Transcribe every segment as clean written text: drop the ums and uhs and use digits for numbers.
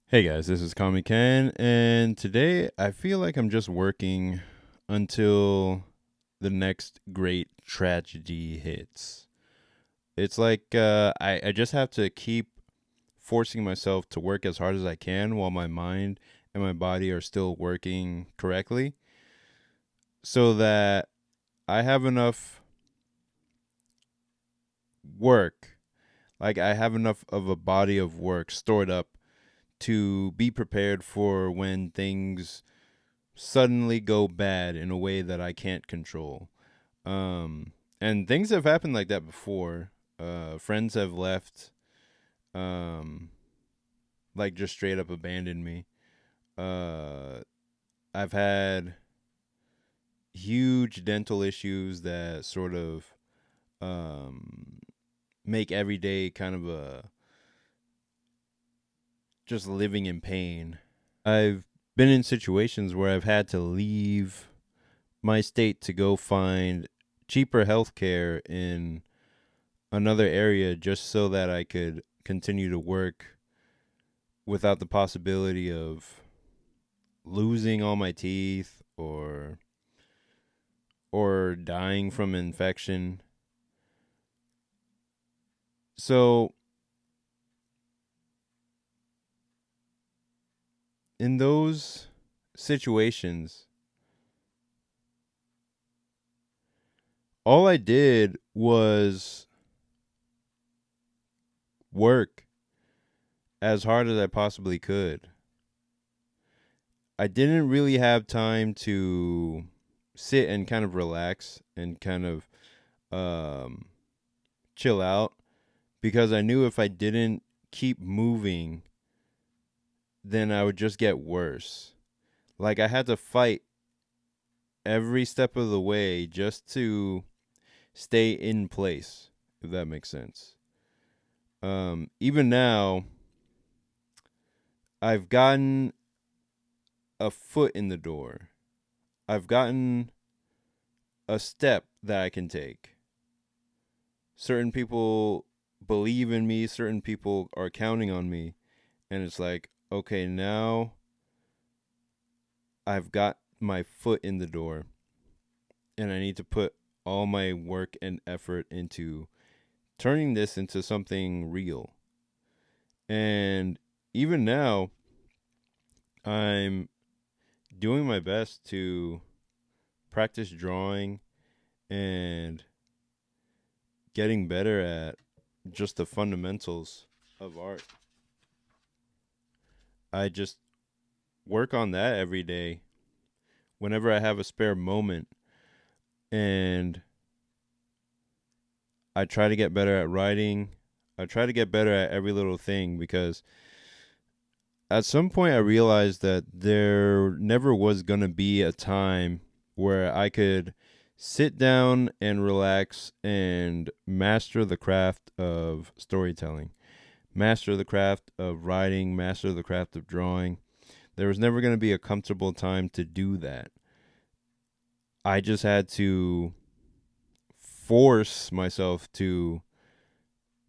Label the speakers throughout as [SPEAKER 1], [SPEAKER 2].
[SPEAKER 1] Hey guys, this is Kami Ken, and today I feel like I'm just working until the next great tragedy hits. It's like I just have to keep forcing myself to work as hard as I can while my mind and my body are still working correctly so that I have enough work, like I have enough of a body of work stored up to be prepared for when things suddenly go bad in a way that I can't control. And things have happened like that before. Friends have left, um, like just straight up abandoned me. Uh, I've had huge dental issues that sort of um, make every day kind of a just living in pain. I've been in situations where I've had to leave my state to go find cheaper healthcare in another area just so that I could continue to work without the possibility of losing all my teeth or dying from infection. So, in those situations, all I did was work as hard as I possibly could. I didn't really have time to sit and kind of relax and kind of um, chill out because I knew if I didn't keep moving, then I would just get worse. Like I had to fight every step of the way just to stay in place, if that makes sense. Even now, I've gotten a foot in the door. I've gotten a step that I can take. Certain people believe in me, certain people are counting on me, and it's like, okay, now I've got my foot in the door and I need to put all my work and effort into turning this into something real. And even now, I'm doing my best to practice drawing and getting better at just the fundamentals of art. I just work on that every day whenever I have a spare moment. And I try to get better at writing. I try to get better at every little thing because at some point I realized that there never was going to be a time where I could sit down and relax and master the craft of storytelling, master the craft of writing, master the craft of drawing. There was never going to be a comfortable time to do that. I just had to force myself to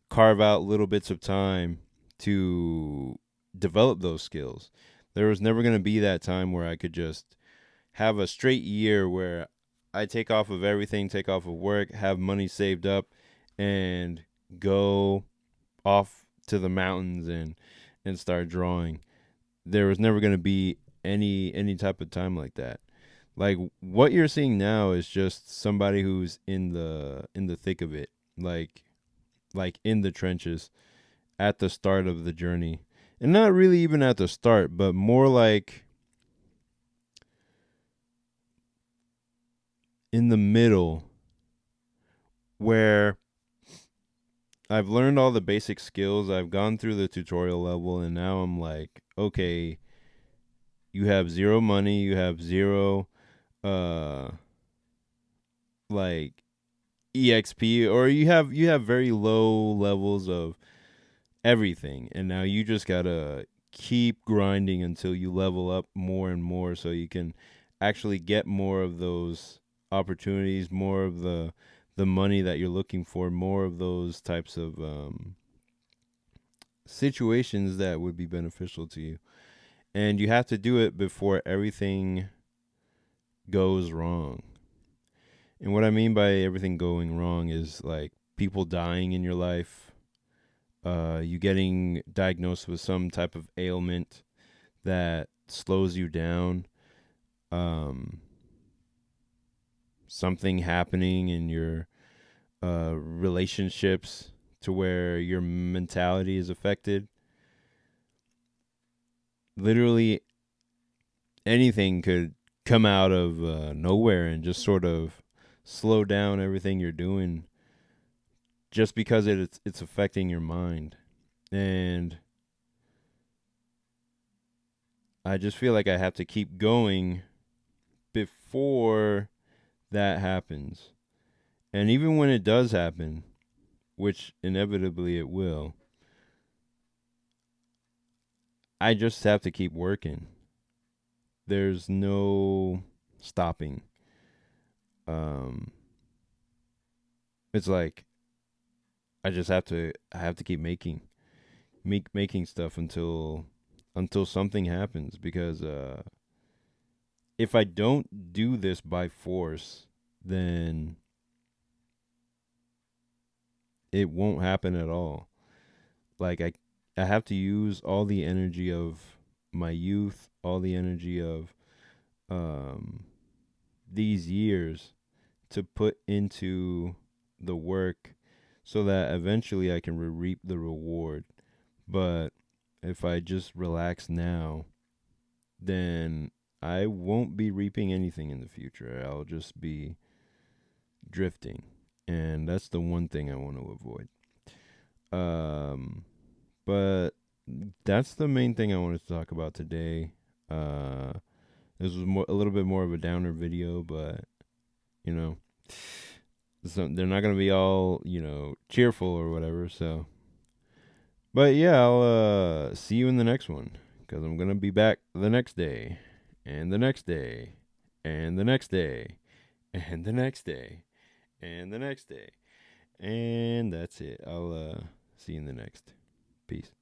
[SPEAKER 1] carve out little bits of time to develop those skills. There was never going to be that time where I could just have a straight year where I take off of everything, take off of work, have money saved up, and go off to the mountains and start drawing. There was never going to be any type of time like that. Like what you're seeing now is just somebody who's in the thick of it, like in the trenches at the start of the journey. And not really even at the start, but more like in the middle where I've learned all the basic skills. I've gone through the tutorial level and now I'm like, okay, you have zero money, you have zero uh like EXP, or you have very low levels of everything, and now you just got to keep grinding until you level up more and more so you can actually get more of those opportunities, more of the money that you're looking for, more of those types of situations that would be beneficial to you. And you have to do it before everything goes wrong. And what I mean by everything going wrong is like people dying in your life, you getting diagnosed with some type of ailment that slows you down, um, something happening in your relationships to where your mentality is affected. Literally anything could come out of nowhere and just sort of slow down everything you're doing just because it's affecting your mind. And I just feel like I have to keep going before that happens. And even when it does happen, which inevitably it will, I just have to keep working. There's no stopping. Um it's like I have to keep making stuff until something happens because if I don't do this by force, then it won't happen at all. Like I have to use all the energy of my youth, all the energy of um these years to put into the work so that eventually I can reap the reward. But if I just relax now, then I won't be reaping anything in the future. I'll just be drifting. And that's the one thing I want to avoid. Um, but that's the main thing I wanted to talk about today. Uh, this was a little bit more of a downer video, but you know, they're not gonna be all cheerful or whatever. So, but yeah, I'll see you in the next one because I'm gonna be back the next day, and the next day, and the next day, and the next day, and the next day, and that's it. I'll see you in the next. Peace.